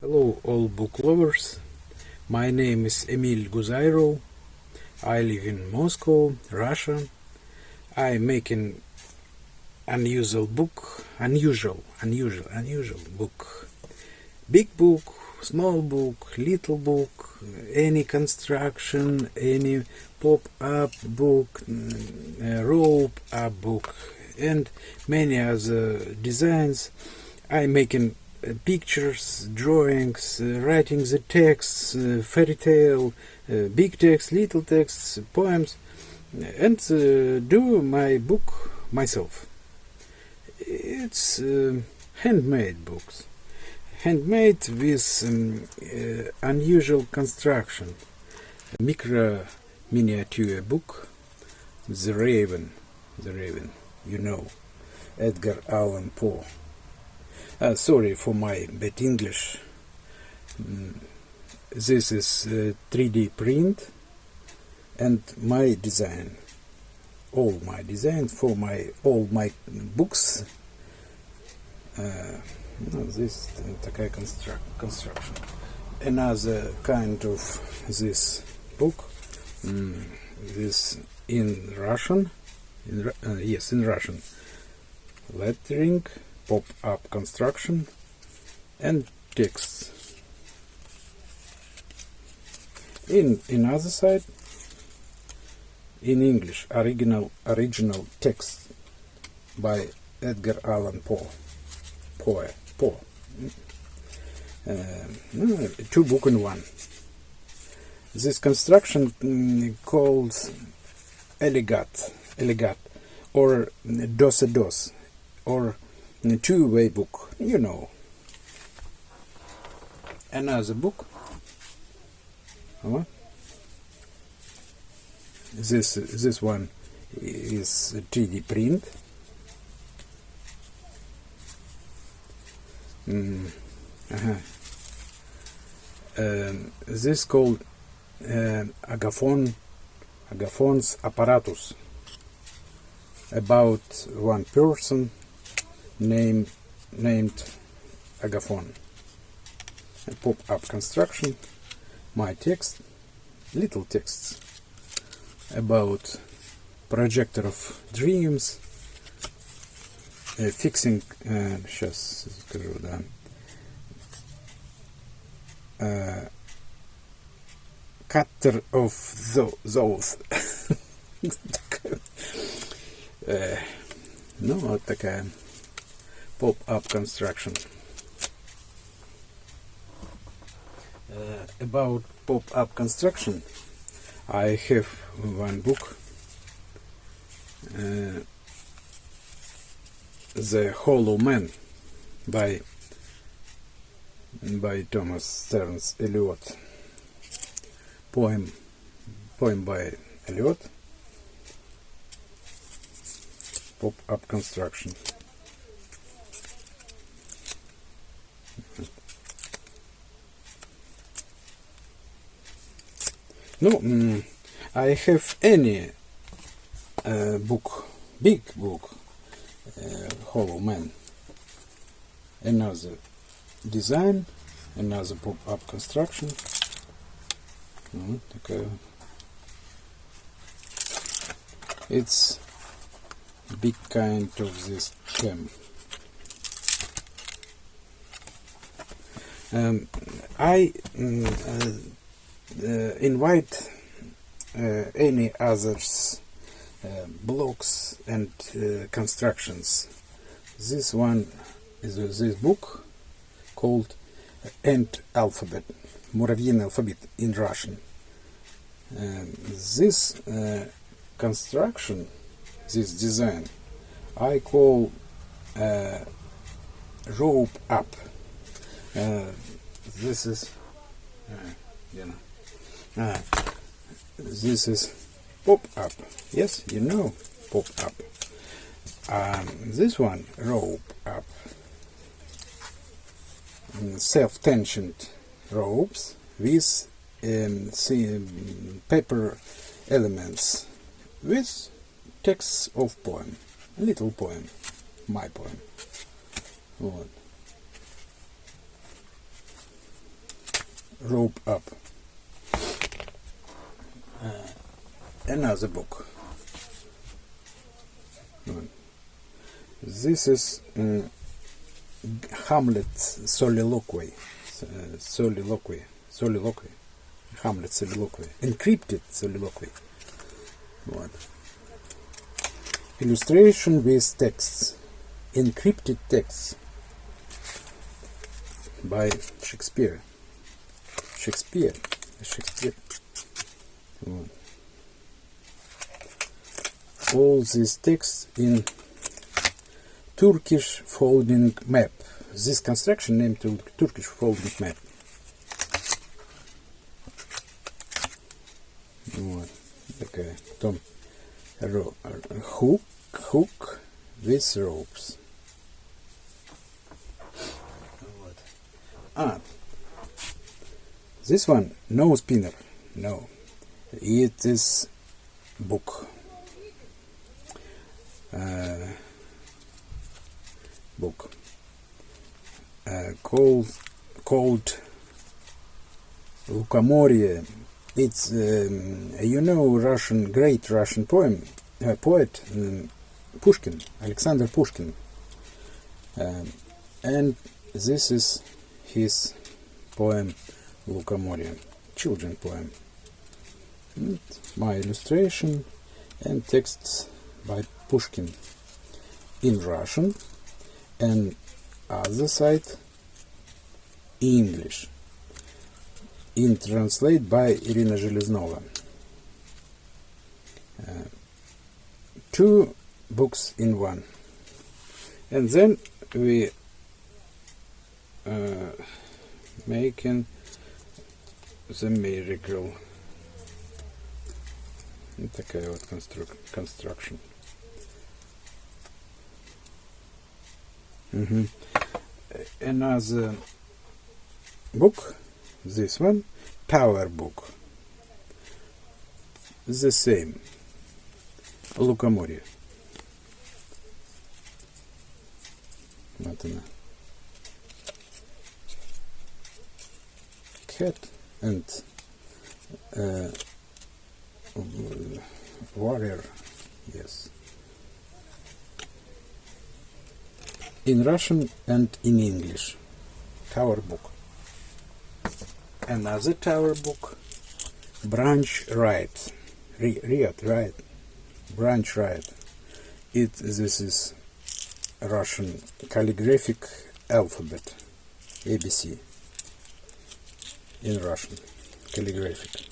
Hello all book lovers, my name is Emile Goozairow. I live in Moscow, Russia. I'm making unusual book. Big book, small book, little book, any construction, any pop-up book, rope-up book, and many other designs. I'm making pictures, drawings, writing the texts, fairy tale, big text, little texts, poems, and do my book myself. It's handmade books, handmade with unusual construction. Micro miniature book, The Raven, you know, Edgar Allan Poe. Sorry for my bad English. This is 3D print and my design. All my designs for all my books. This такая construction. Another kind of this book. This in Russian. Yes, in Russian. Lettering, pop-up construction, and text. In other side, in English, original text by Edgar Allan Poe. Two book in one. This construction called elegant, or dos-a-dos, or two-way book, you know. Another book. This one is 3D print. This called Agathon's apparatus, about one person named Agathon. A pop-up construction, my text, little texts about projector of dreams, fixing, сейчас скажу, да, cutter of those. Ну, вот такая pop-up construction. About pop-up construction, I have one book, The Hollow Man, by Thomas Stearns Eliot. Poem by Eliot. Pop-up construction. No, I have any book, big book, Hollow Man. Another design, another pop-up construction. It's big kind of this gem. I invite any others blocks and constructions. This one is this book called Ant Alphabet, Муравьиный алфавит in Russian. This construction, this design, I call rope up. This is this is pop-up. Yes, you know, pop-up. This one, rope up. Self-tensioned ropes with paper elements, with text of poem, a little poem, my poem. Вот. rope up. Another book. This is Hamlet's soliloquy. Soliloquy. Hamlet's soliloquy. Encrypted soliloquy. What? Illustration with texts. Encrypted texts by Shakespeare. Shakespeare. What? All these texts in Turkish folding map. This construction named Turkish folding map. Вот. Такая. Потом hook with ropes. Вот. This one, no spinner. No. It is book. Called Lukamorie. It's great Russian poet Pushkin, Alexander Pushkin, and this is his poem Lukamorie, children poem. And my illustration and texts by Pushkin in Russian, and other side English, in translate by Irina Zheleznova. Two books in one, and then we making the miracle. Такая вот construction. Another book, this one, power book, the same, Lukamorie. Вот она. Cat and warrior, yes. In Russian and in English. Tower book. Another tower book. Branch Riot. Riot. Branch Riot. This is Russian calligraphic alphabet. ABC. In Russian. Calligraphic.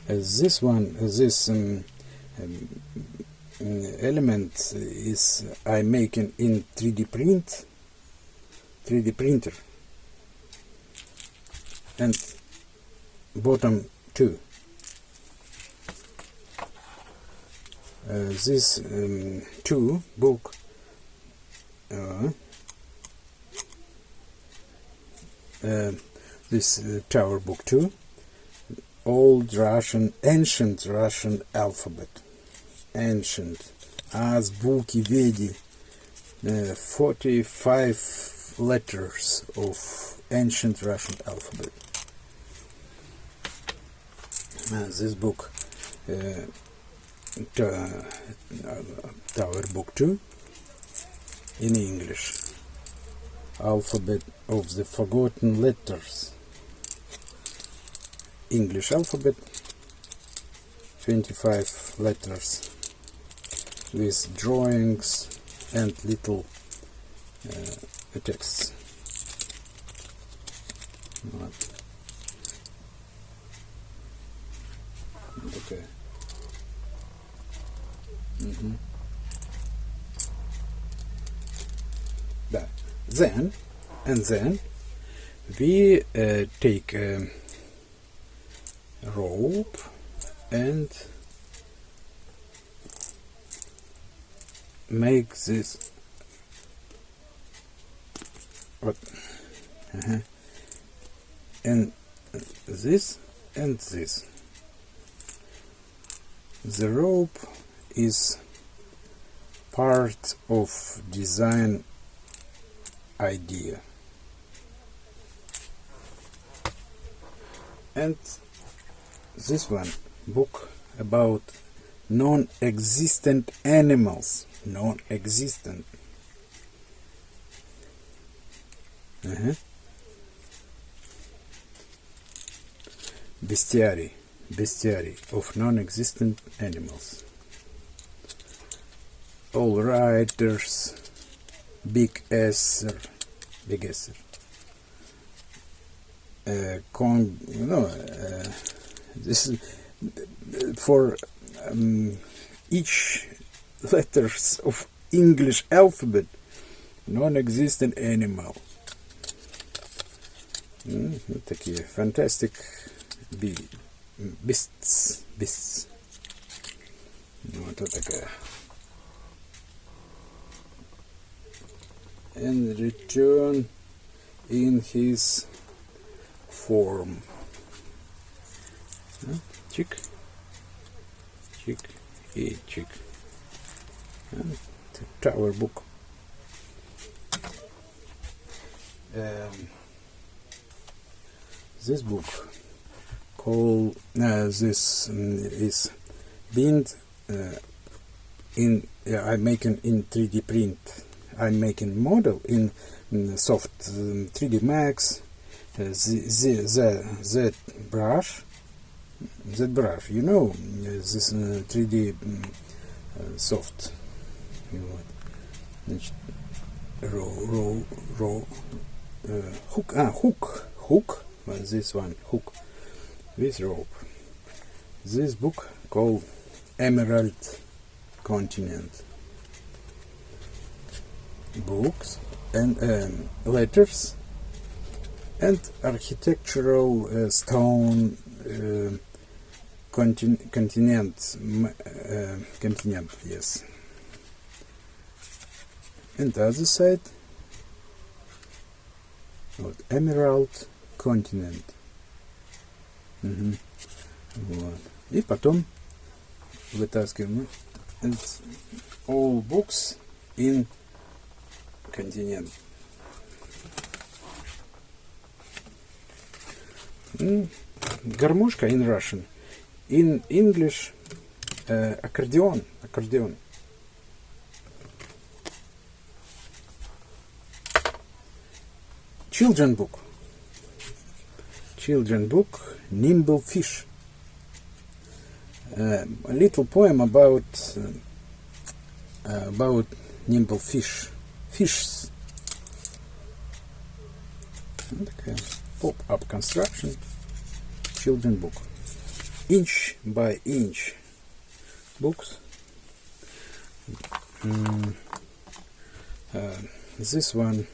This element is I making in 3D printer, and bottom two. This two book this tower book 2, old Russian, ancient Russian alphabet. Ancient азбуки Веди, 45 letters of ancient Russian alphabet. This book, Tower Book 2, in English, Alphabet of the Forgotten Letters, English alphabet, 25 letters, with drawings and little texts. Okay. Then we take a rope and make this and this and this. The rope is part of design idea. And this one, book about non-existent animals. Non-existent. Bestiary of non-existent animals. All writers, Big Esser. This is for each letters of English alphabet. Non-existent animal. Такие fantastic beasts. Вот такая. And return in his form. Chick. And tower book. This book called this is bind in I'm making in 3D print. I'm making model in soft 3D Max. Z brush, you know, this 3D soft. Значит, hook. This one, hook with rope. This book called Emerald Continent. Books and letters and architectural stone continent, yes. And the other side, Emerald Continent. Вот. И потом вытаскиваем. And all books in continent. Гармошка in Russian. In English, accordion. Children book, Nimble Fish. A little poem about nimble fishes. Okay. Pop-up construction. Children book. Inch by inch books. This one,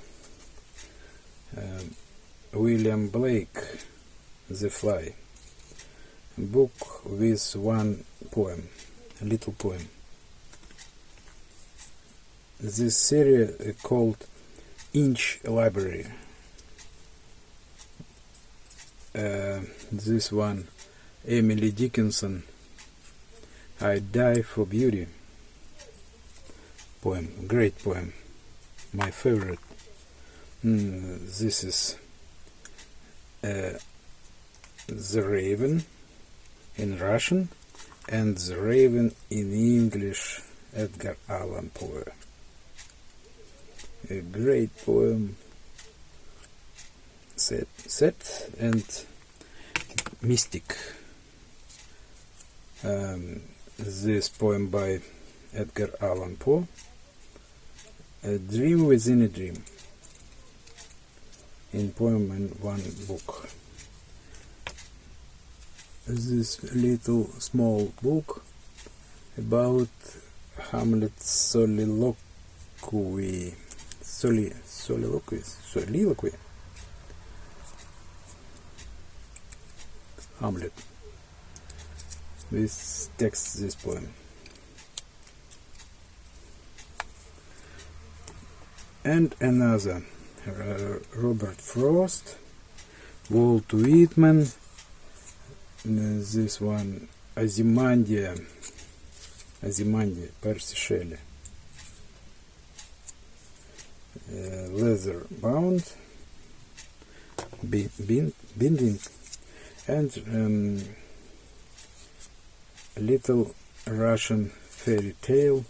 William Blake, The Fly. Book with one poem, a little poem. This series called Inch Library. This one, Emily Dickinson, I Die for Beauty. Poem, great poem, my favorite. This is The Raven in Russian and The Raven in English, Edgar Allan Poe. A great poem, set and mystic. This poem by Edgar Allan Poe, A Dream Within a Dream, in poem in one book. This little small book about Hamlet's soliloquy. Hamlet. This text, this poem. And another, Robert Frost, Walt Whitman, this one, Ozymandias, Percy Shelley. Leather bound, binding, and a little Russian fairy tale,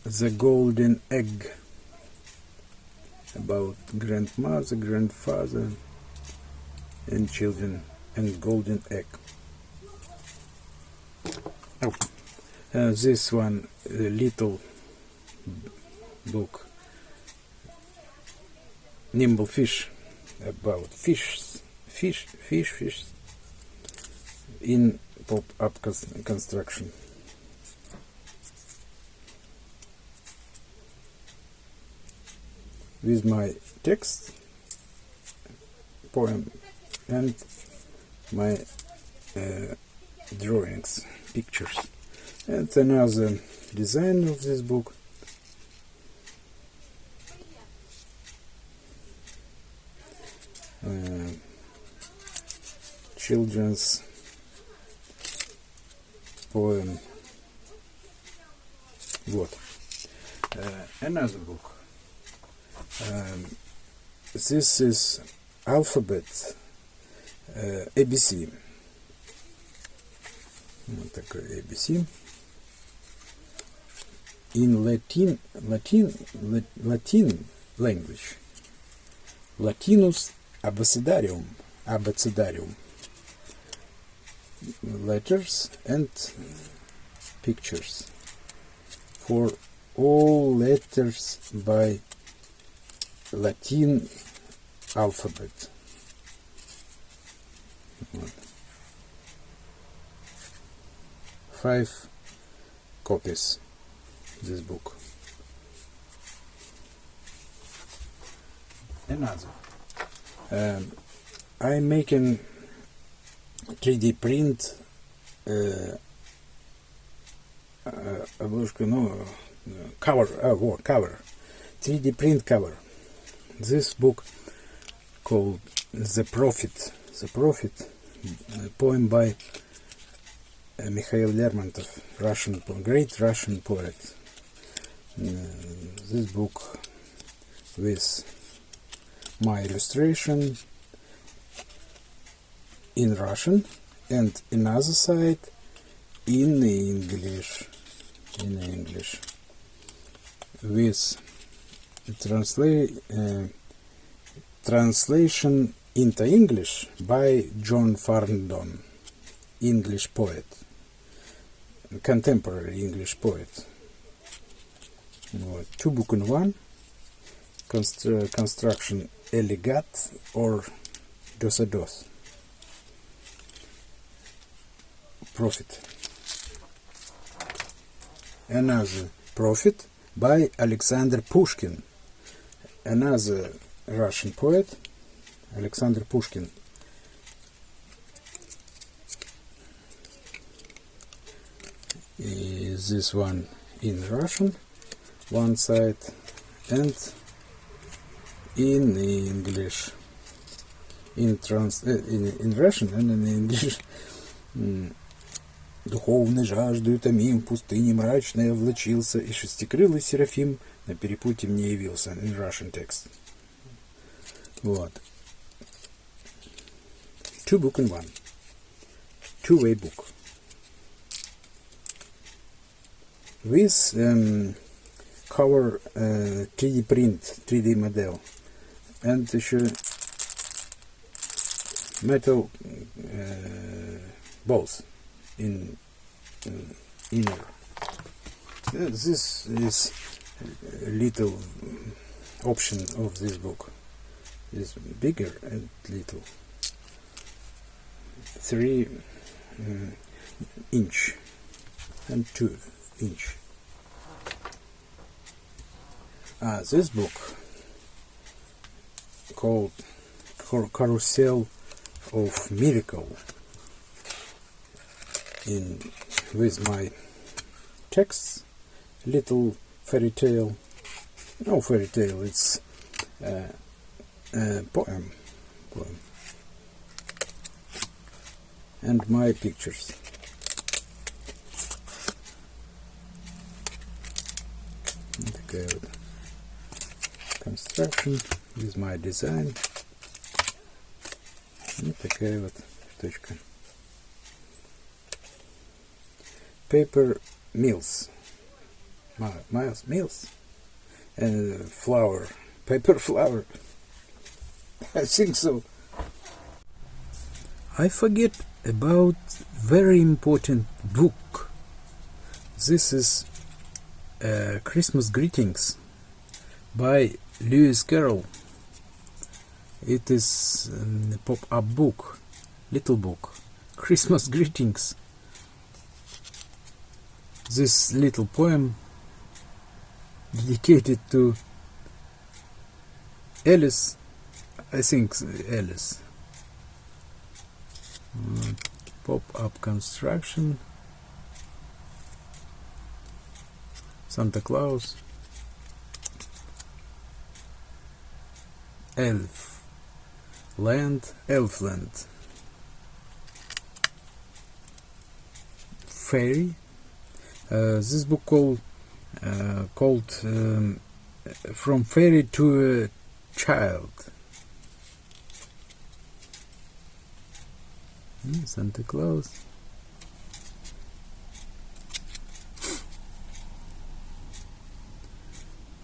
The Golden Egg, about grandmother, grandfather, and children, and golden egg. Oh, this one, a little book, Nimble Fish, about fish in pop-up construction. With my text, poem, and my drawings, pictures. And another design of this book. Children's poem. Вот. Another book. This is alphabet ABC. Вот такой ABC. In Latin language. Latinus abecedarium. Letters and pictures. For all letters by Latin alphabet. 5 copies this book. Another. I'm making 3D print cover 3D print cover. This book called The Prophet, poem by Mikhail Lermontov, great Russian poet. This book with my illustration in Russian and another side in English, with translation into English by John Farndon, English poet, contemporary English poet. 2 book in 1, construction elegant or dos-a-dos. Prophet. Another Prophet by Alexander Pushkin, another Russian poet, Alexander Pushkin. This one in Russian, one side, and in English, in Russian and in English. Духовной жаждою томим, в пустыне мрачной влачился, и шестикрылый серафим на перепутье мне явился. In Russian text. Вот. 2 book in 1. Two-way book. With cover 3D print, 3D model. And еще metal balls in inner. This is a little option of this book. It's bigger and little. 3 inch and 2 inch. This book called Carousel of Miracle, with my texts, little fairy tale. No fairy tale, it's poem, and my pictures. Такая вот construction with my design. Вот такая вот штучка. Paper mills. Mills? Flower. Paper flower. I think so. I forget about very important book. This is Christmas Greetings by Lewis Carroll. It is a pop-up book, little book, Christmas Greetings. This little poem dedicated to Alice, I think Alice. Pop-up construction, Santa Claus, Elfland, Fairy. This book called From Fairy to a Child. Santa Claus.